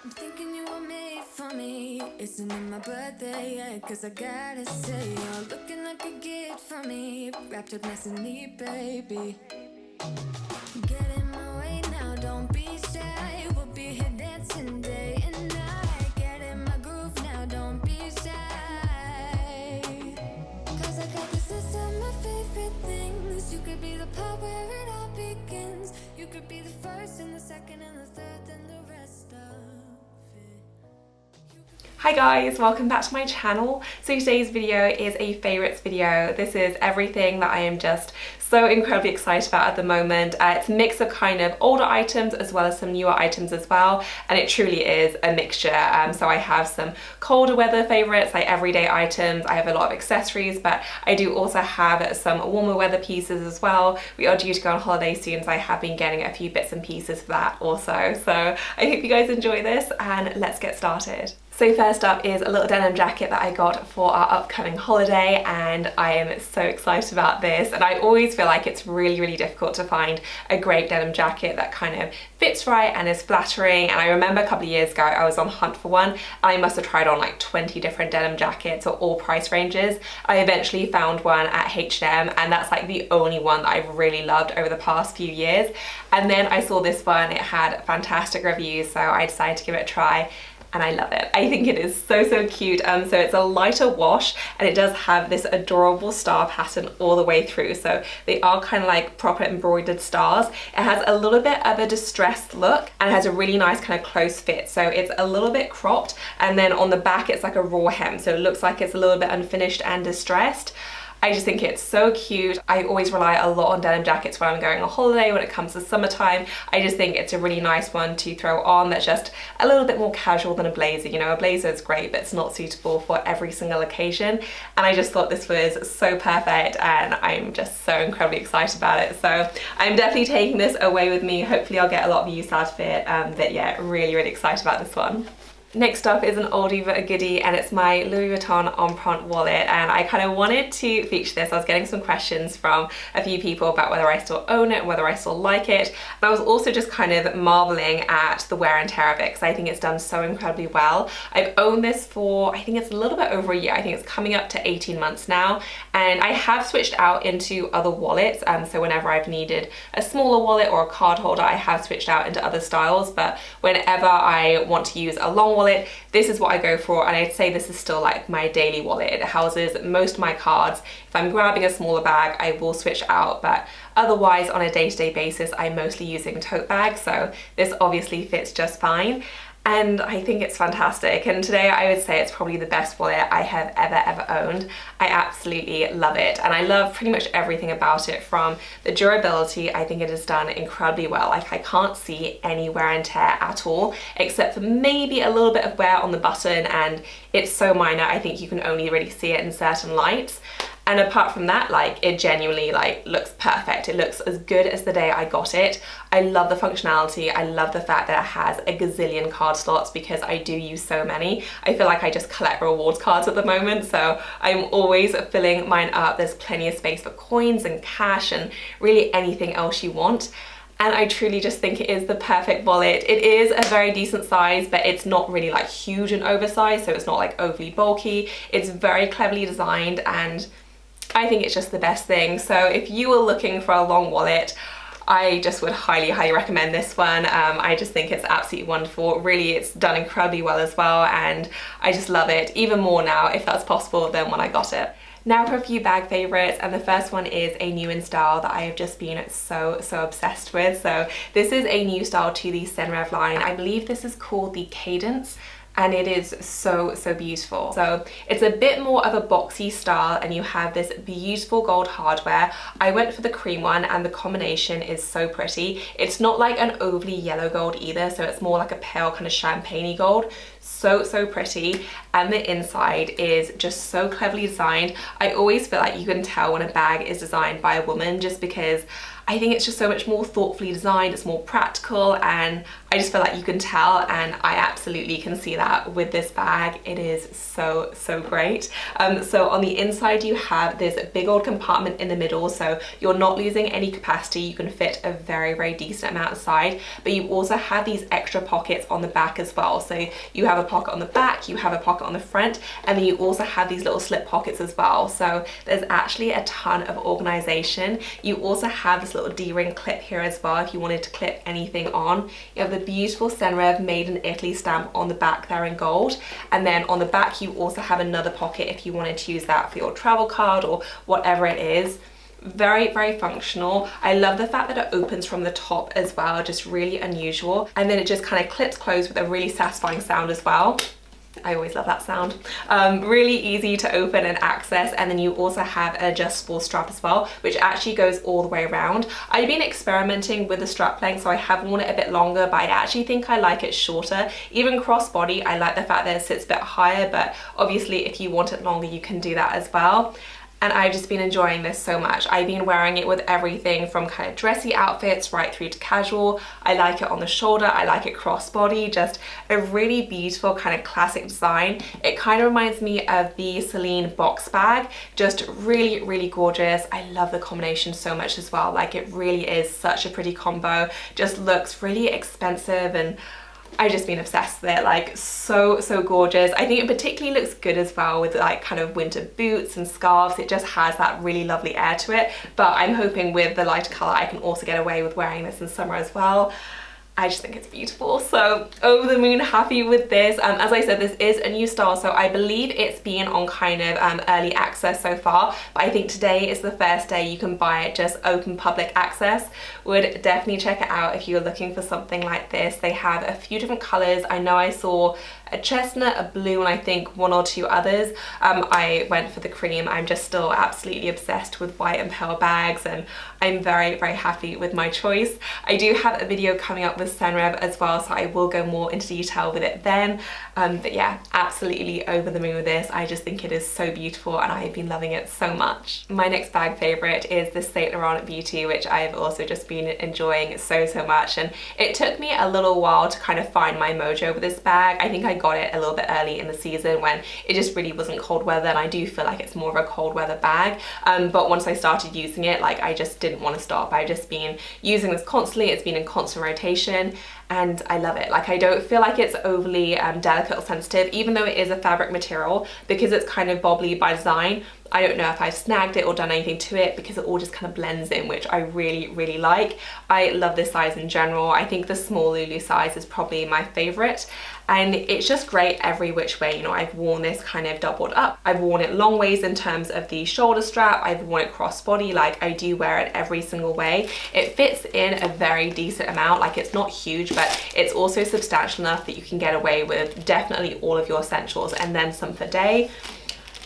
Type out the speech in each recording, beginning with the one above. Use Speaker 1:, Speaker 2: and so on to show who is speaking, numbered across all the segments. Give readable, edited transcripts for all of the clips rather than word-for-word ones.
Speaker 1: I'm thinking you were made for me. Isn't it my birthday yet? Cause I gotta say, you're looking like a gift for me. Wrapped up nice and neat, baby. Get in my way now, don't be shy. We'll be here dancing day and night. Get in my groove now, don't be shy. Cause I got this list of my favorite things. You could be the part where it all begins. You could be the first and the second and the third and the rest of it.
Speaker 2: Hi guys, welcome back to my channel. So today's video is a favourites video. This is everything that I am just so incredibly excited about at the moment. It's a mix of kind of older items as well as some newer items as well, and it truly is a mixture. So I have some colder weather favourites, like everyday items. I have a lot of accessories, but I do also have some warmer weather pieces as well. We are due to go on holiday soon, so I have been getting a few bits and pieces for that also. So I hope you guys enjoy this, and let's get started. So first up is a little denim jacket that I got for our upcoming holiday, and I am so excited about this. And I always feel like it's really difficult to find a great denim jacket that kind of fits right and is flattering. And I remember a couple of years ago I was on the hunt for one, and I must have tried on like 20 different denim jackets at all price ranges. I eventually found one at H&M, and that's like the only one that I've really loved over the past few years. And then I saw this one, it had fantastic reviews, so I decided to give it a try. And I love it. I think it is so cute. So it's a lighter wash, and it does have this adorable star pattern all the way through. So they are kind of like proper embroidered stars. It has a little bit of a distressed look, and it has a really nice kind of close fit. So it's a little bit cropped, and then on the back it's like a raw hem. So it looks like it's a little bit unfinished and distressed. I just think it's so cute. I always rely a lot on denim jackets when I'm going on holiday when it comes to summertime. I just think it's a really nice one to throw on that's just a little bit more casual than a blazer. You know, a blazer is great, but it's not suitable for every single occasion. And I just thought this was so perfect, and I'm just so incredibly excited about it. So I'm definitely taking this away with me. Hopefully I'll get a lot of use out of it. But yeah, really excited about this one. Next up is an oldie but a goodie, and it's my Louis Vuitton Empreinte wallet, and I kind of wanted to feature this. I was getting some questions from a few people about whether I still own it, whether I still like it, and I was also just kind of marveling at the wear and tear of it because I think it's done so incredibly well. I've owned this for, I think it's a little bit over a year. I think it's coming up to 18 months now, and I have switched out into other wallets. So whenever I've needed a smaller wallet or a card holder, I have switched out into other styles, but whenever I want to use a long wallet, this is what I go for, and I'd say this is still like my daily wallet. It houses most of my cards. If I'm grabbing a smaller bag, I will switch out, but otherwise on a day-to-day basis I'm mostly using tote bags, so this obviously fits just fine. And I think it's fantastic, and today I would say it's probably the best wallet I have ever owned. I absolutely love it, and I love pretty much everything about it. From the durability, I think it is done incredibly well. Like, I can't see any wear and tear at all, except for maybe a little bit of wear on the button, and it's so minor I think you can only really see it in certain lights. And apart from that, like, it genuinely like looks perfect. It looks as good as the day I got it. I love the functionality. I love the fact that it has a gazillion card slots because I do use so many. I feel like I just collect rewards cards at the moment, so I'm always filling mine up. There's plenty of space for coins and cash and really anything else you want. And I truly just think it is the perfect wallet. It is a very decent size, but it's not really like huge and oversized, so it's not like overly bulky. It's very cleverly designed, and I think it's just the best thing. So if you were looking for a long wallet, I just would highly recommend this one. I just think it's absolutely wonderful. Really, it's done incredibly well as well, and I just love it even more now, if that's possible, than when I got it. Now for a few bag favourites, and the first one is a new in style that I have just been so obsessed with. So this is a new style to the Senreve line. I believe this is called the Cadence, and it is so beautiful. So it's a bit more of a boxy style, and you have this beautiful gold hardware. I went for the cream one, and the combination is so pretty. It's not like an overly yellow gold either, so it's more like a pale kind of champagne-y gold. so pretty, and the inside is just so cleverly designed. I always feel like you can tell when a bag is designed by a woman, just because I think it's just so much more thoughtfully designed, it's more practical, and I just feel like you can tell, and I absolutely can see that with this bag. It is so great. So on the inside you have this big old compartment in the middle, so you're not losing any capacity. You can fit a very decent amount inside, but you also have these extra pockets on the back as well. So you have a pocket on the back, you have a pocket on the front, and then you also have these little slip pockets as well. So there's actually a ton of organization. You also have this little D-ring clip here as well if you wanted to clip anything on. You have the beautiful Senreve Made in Italy stamp on the back there in gold, and then on the back you also have another pocket if you wanted to use that for your travel card or whatever it is. Very functional. I love the fact that it opens from the top as well, just really unusual, and then it just kind of clips closed with a really satisfying sound as well. I always love that sound. Really easy to open and access, and then you also have an adjustable strap as well, which actually goes all the way around. I've been experimenting with the strap length, so I have worn it a bit longer, but I actually think I like it shorter. Even crossbody, I like the fact that it sits a bit higher, but obviously if you want it longer you can do that as well. And I've just been enjoying this so much. I've been wearing it with everything from kind of dressy outfits right through to casual. I like it on the shoulder, I like it crossbody, just a really beautiful kind of classic design. It kind of reminds me of the Celine box bag, just really gorgeous. I love the combination so much as well. Like, it really is such a pretty combo, just looks really expensive, and I've just been obsessed with it. Like, so gorgeous. I think it particularly looks good as well with like kind of winter boots and scarves. It just has that really lovely air to it, but I'm hoping with the lighter color I can also get away with wearing this in summer as well. I just think it's beautiful. So over the moon happy with this. As I said, this is a new style, so I believe it's been on kind of early access so far, but I think today is the first day you can buy it just open public access. Would definitely check it out if you're looking for something like this. They have a few different colors. I know I saw a chestnut, a blue, and I think one or two others. I went for the cream. I'm just still absolutely obsessed with white and pearl bags, and I'm very happy with my choice. I do have a video coming up with Senreve as well, so I will go more into detail with it then. But yeah, absolutely over the moon with this. I just think it is so beautiful, and I've been loving it so much. My next bag favorite is the Saint Laurent Beauty, which I've also just been enjoying so much, and it took me a little while to kind of find my mojo with this bag. I think I got it a little bit early in the season when it just really wasn't cold weather, and I do feel like it's more of a cold weather bag, but once I started using it, like, I just didn't want to stop. I've just been using this constantly. It's been in constant rotation, and I love it. Like, I don't feel like it's overly delicate or sensitive, even though it is a fabric material, because it's kind of bobbly by design. I don't know if I've snagged it or done anything to it, because it all just kind of blends in, which I really like. I love this size in general. I think the small Lulu size is probably my favorite, and it's just great every which way. You know, I've worn this kind of doubled up. I've worn it long ways in terms of the shoulder strap. I've worn it crossbody. Like, I do wear it every single way. It fits in a very decent amount. Like, it's not huge, but it's also substantial enough that you can get away with definitely all of your essentials and then some per day.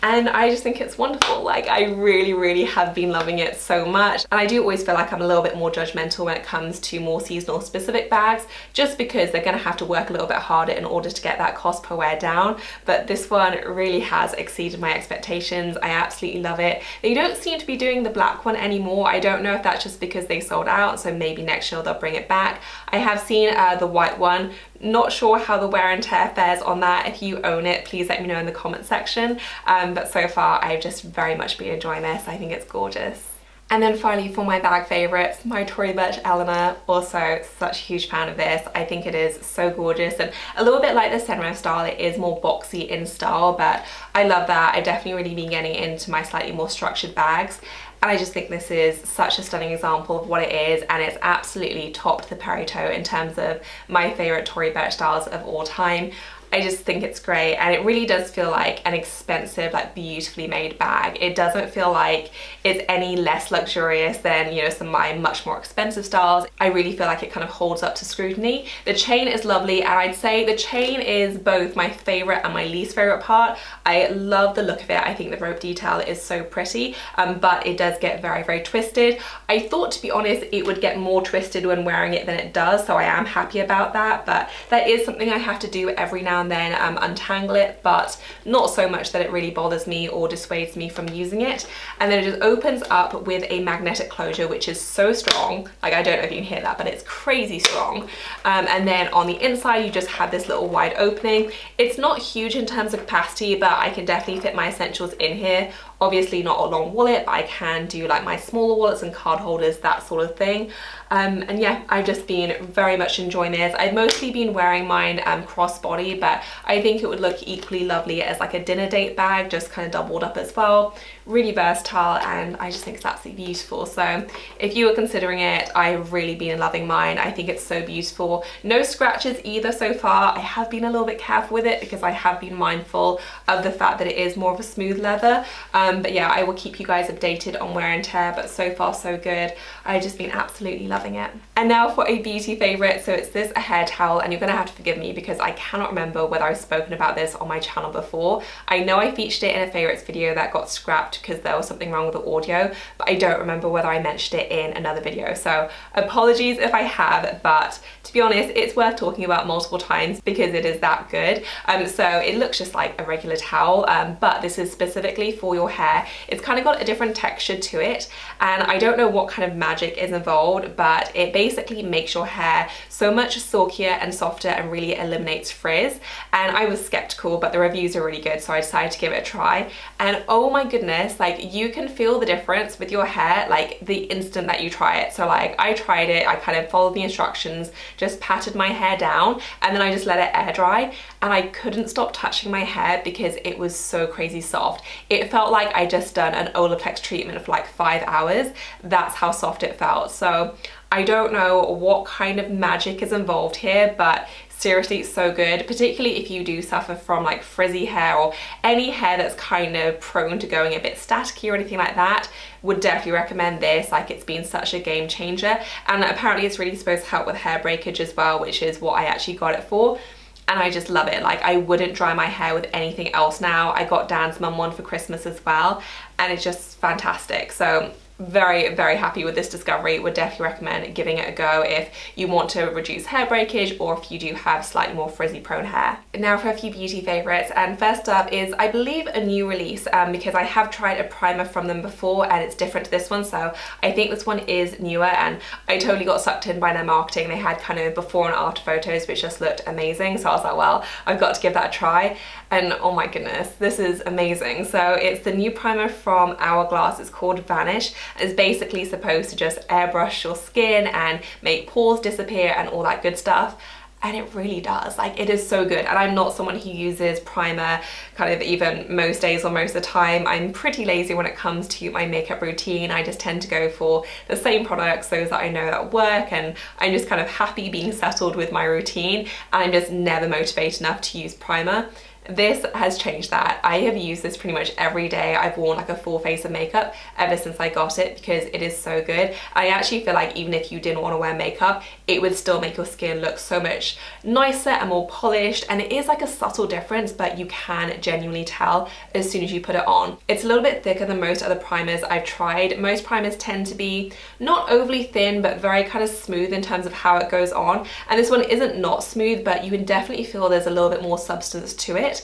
Speaker 2: And I just think it's wonderful. Like, I really have been loving it so much. And I do always feel like I'm a little bit more judgmental when it comes to more seasonal specific bags, just because they're gonna have to work a little bit harder in order to get that cost per wear down. But this one really has exceeded my expectations. I absolutely love it. They don't seem to be doing the black one anymore. I don't know if that's just because they sold out, so maybe next year they'll bring it back. I have seen the white one. Not sure how the wear and tear fares on that. If you own it, please let me know in the comment section. But so far, I've just very much been enjoying this. I think it's gorgeous. And then finally, for my bag favorites, my Tory Burch Eleanor. Also such a huge fan of this. I think it is so gorgeous, and a little bit like the Senreve style, it is more boxy in style, but I love that. I've definitely really been getting into my slightly more structured bags. And I just think this is such a stunning example of what it is, and it's absolutely topped the Perito in terms of my favorite Tory Burch styles of all time. I just think it's great, and it really does feel like an expensive, like, beautifully made bag. It doesn't feel like it's any less luxurious than, you know, some of my much more expensive styles. I really feel like it kind of holds up to scrutiny. The chain is lovely, and I'd say the chain is both my favorite and my least favorite part. I love the look of it. I think the rope detail is so pretty, but it does get very twisted. I thought, to be honest, it would get more twisted when wearing it than it does, so I am happy about that, but that is something I have to do every now now and then untangle it, but not so much that it really bothers me or dissuades me from using it. And then it just opens up with a magnetic closure, which is so strong. Like, I don't know if you can hear that, but it's crazy strong. And then on the inside, you just have this little wide opening. It's not huge in terms of capacity, but I can definitely fit my essentials in here. Obviously not a long wallet, but I can do like my smaller wallets and card holders, that sort of thing. And yeah, I've just been very much enjoying this. I've mostly been wearing mine crossbody, but I think it would look equally lovely as like a dinner date bag, just kind of doubled up as well. Really versatile, and I just think it's absolutely beautiful. So if you were considering it, I've really been loving mine. I think it's so beautiful. No scratches either so far. I have been a little bit careful with it because I have been mindful of the fact that it is more of a smooth leather. But yeah, I will keep you guys updated on wear and tear, but so far so good. I've just been absolutely loving it. And now for a beauty favorite. So it's this hair towel, and you're gonna have to forgive me because I cannot remember whether I've spoken about this on my channel before. I know I featured it in a favorites video that got scrapped because there was something wrong with the audio, but I don't remember whether I mentioned it in another video. So apologies if I have, but to be honest, it's worth talking about multiple times because it is that good. So it looks just like a regular towel, but this is specifically for your hair. It's kind of got a different texture to it, and I don't know what kind of magic is involved, but it basically makes your hair so much silkier and softer and really eliminates frizz. And I was skeptical, but the reviews are really good, so I decided to give it a try. And oh my goodness, like, you can feel the difference with your hair like the instant that you try it. So like, I tried it, I kind of followed the instructions, just patted my hair down, and then I just let it air dry, and I couldn't stop touching my hair because it was so crazy soft. It felt like I just done an Olaplex treatment for like 5 hours. That's how soft it felt. So I don't know what kind of magic is involved here, but seriously, it's so good, particularly if you do suffer from like frizzy hair or any hair that's kind of prone to going a bit staticky or anything like that. Would definitely recommend this. Like, it's been such a game changer, and apparently it's really supposed to help with hair breakage as well, which is what I actually got it for. And I just love it. Like, I wouldn't dry my hair with anything else now. I got Dan's mum one for Christmas as well, and it's just fantastic. So very, very happy with this discovery. Would definitely recommend giving it a go if you want to reduce hair breakage or if you do have slightly more frizzy prone hair. Now for a few beauty favorites, and first up is, I believe, a new release because I have tried a primer from them before and it's different to this one, so I think this one is newer, and I totally got sucked in by their marketing. They had kind of before and after photos which just looked amazing, so I was like, well, I've got to give that a try. And oh my goodness, this is amazing. So it's the new primer from Hourglass. It's called Vanish. It's basically supposed to just airbrush your skin and make pores disappear and all that good stuff. And it really does. Like, it is so good. And I'm not someone who uses primer kind of even most days or most of the time. I'm pretty lazy when it comes to my makeup routine. I just tend to go for the same products, those that I know that work, and I'm just kind of happy being settled with my routine, and I'm just never motivated enough to use primer. This has changed that. I have used this pretty much every day. I've worn like a full face of makeup ever since I got it because it is so good. I actually feel like even if you didn't want to wear makeup, it would still make your skin look so much nicer and more polished, and it is like a subtle difference, but you can genuinely tell as soon as you put it on. It's a little bit thicker than most other primers I've tried. Most primers tend to be not overly thin, but very kind of smooth in terms of how it goes on, and this one isn't not smooth, but you can definitely feel there's a little bit more substance to it.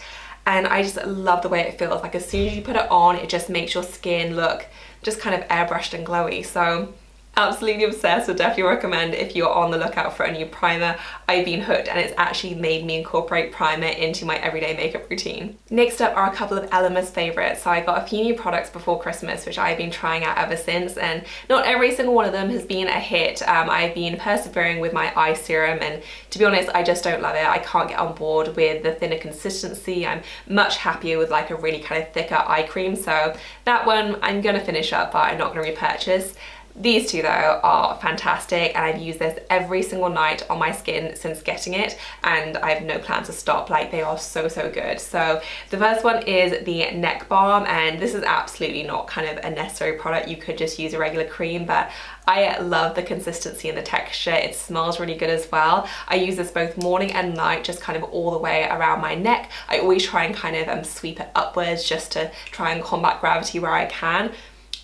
Speaker 2: And I just love the way it feels. Like, as soon as you put it on, it just makes your skin look just kind of airbrushed and glowy. So absolutely obsessed. Would definitely recommend if you're on the lookout for a new primer. I've been hooked, and it's actually made me incorporate primer into my everyday makeup routine. Next up are a couple of Elemis favorites. So I got a few new products before Christmas which I've been trying out ever since, and not every single one of them has been a hit. I've been persevering with my eye serum, and to be honest, I just don't love it. I can't get on board with the thinner consistency. I'm much happier with like a really kind of thicker eye cream, so that one I'm gonna finish up, but I'm not gonna repurchase. These two though are fantastic, and I've used this every single night on my skin since getting it, and I have no plans to stop. Like, they are so, so good. So the first one is the neck balm, and this is absolutely not kind of a necessary product. You could just use a regular cream, but I love the consistency and the texture. It smells really good as well. I use this both morning and night, just kind of all the way around my neck. I always try and kind of sweep it upwards just to try and combat gravity where I can.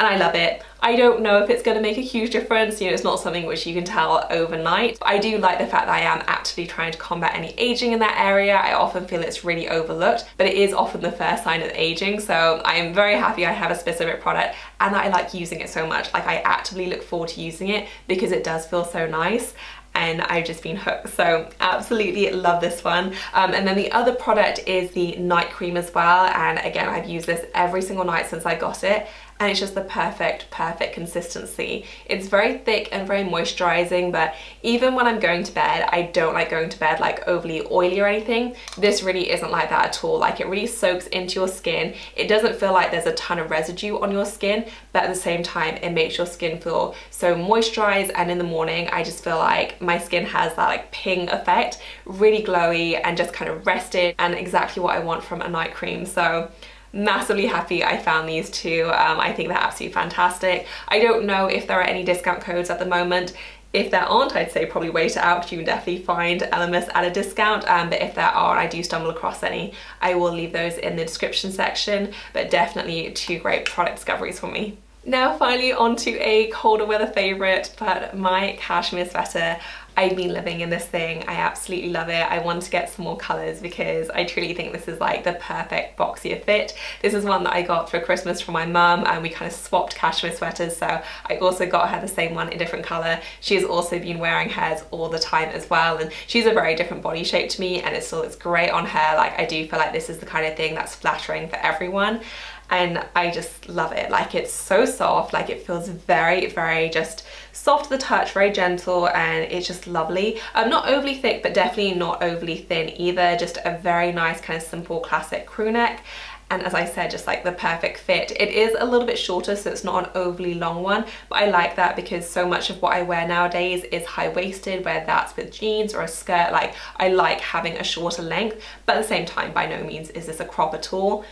Speaker 2: and I love it. I don't know if it's going to make a huge difference, you know, it's not something which you can tell overnight. But I do like the fact that I am actively trying to combat any aging in that area. I often feel it's really overlooked, but it is often the first sign of aging. So I am very happy I have a specific product and that I like using it so much. Like, I actively look forward to using it because it does feel so nice. And I've just been hooked, so absolutely love this one. And then the other product is the night cream as well, and again, I've used this every single night since I got it, and it's just the perfect consistency. It's very thick and very moisturizing, but even when I'm going to bed, I don't like going to bed like overly oily or anything. This really isn't like that at all. Like, it really soaks into your skin. It doesn't feel like there's a ton of residue on your skin, but at the same time, it makes your skin feel so moisturized, and in the morning, I just feel like my skin has that like ping effect, really glowy and just kind of rested, and exactly what I want from a night cream. So massively happy I found these two. I think they're absolutely fantastic. I don't know if there are any discount codes at the moment. If there aren't, I'd say probably wait it out. You can definitely find Elemis at a discount, but if there are, and I do stumble across any, I will leave those in the description section. But definitely two great product discoveries for me. Now finally onto a colder weather favourite, but my cashmere sweater. I've been living in this thing. I absolutely love it. I want to get some more colours because I truly think this is like the perfect boxier fit. This is one that I got for Christmas from my mum, and we kind of swapped cashmere sweaters, so I also got her the same one in different colour. She has also been wearing hers all the time as well, and she's a very different body shape to me, and it still looks great on her. Like, I do feel like this is the kind of thing that's flattering for everyone. And I just love it. Like, it's so soft, like it feels very just soft to the touch, very gentle, and it's just lovely. Not overly thick, but definitely not overly thin either. Just a very nice kind of simple classic crew neck. And as I said, just like the perfect fit. It is a little bit shorter, so it's not an overly long one, but I like that because so much of what I wear nowadays is high-waisted, whether that's with jeans or a skirt. Like, I like having a shorter length, but at the same time, by no means is this a crop at all.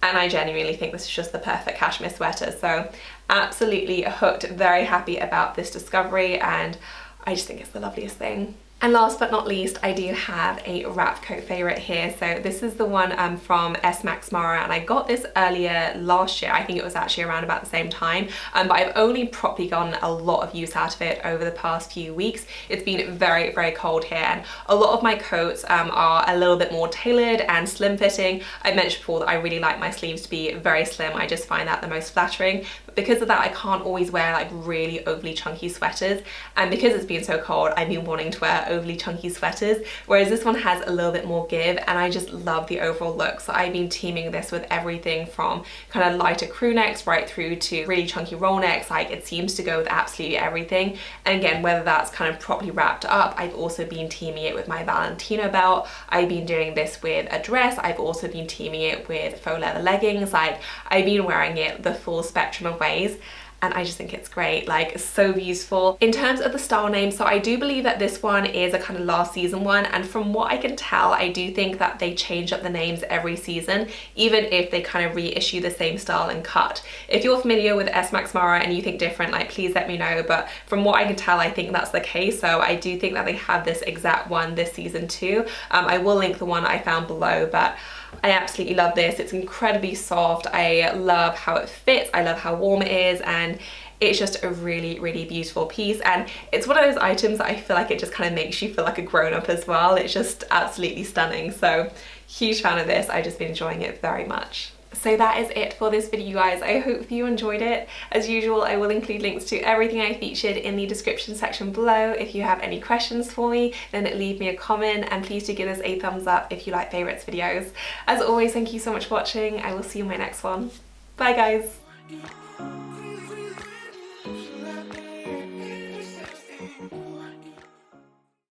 Speaker 2: And I genuinely think this is just the perfect cashmere sweater. So absolutely hooked, very happy about this discovery, and I just think it's the loveliest thing. And last but not least, I do have a wrap coat favourite here. So this is the one from S. Max Mara, and I got this earlier last year. I think it was actually around about the same time, but I've only properly gotten a lot of use out of it over the past few weeks. It's been very cold here, and a lot of my coats are a little bit more tailored and slim fitting. I mentioned before that I really like my sleeves to be very slim. I just find that the most flattering. But because of that, I can't always wear like really overly chunky sweaters, and because it's been so cold, I've been wanting to wear overly chunky sweaters, whereas this one has a little bit more give, and I just love the overall look. So I've been teaming this with everything from kind of lighter crew necks right through to really chunky roll necks. Like, it seems to go with absolutely everything. And again, whether that's kind of properly wrapped up, I've also been teaming it with my Valentino belt. I've been doing this with a dress. I've also been teaming it with faux leather leggings. Like, I've been wearing it the full spectrum of ways, and I just think it's great. Like, so beautiful. In terms of the style name, so I do believe that this one is a kind of last season one, and from what I can tell, I do think that they change up the names every season, even if they kind of reissue the same style and cut. If you're familiar with S. Max Mara and you think different, like, please let me know, but from what I can tell, I think that's the case. So I do think that they have this exact one this season too. I will link the one I found below, but I absolutely love this. It's incredibly soft. I love how it fits. I love how warm it is, and it's just a really beautiful piece. And it's one of those items that I feel like it just kind of makes you feel like a grown-up as well. It's just absolutely stunning. So huge fan of this. I've just been enjoying it very much. So that is it for this video, guys. I hope you enjoyed it. As usual, I will include links to everything I featured in the description section below. If you have any questions for me, then leave me a comment, and please do give us a thumbs up if you like favourites videos. As always, thank you so much for watching. I will see you in my next one. Bye, guys.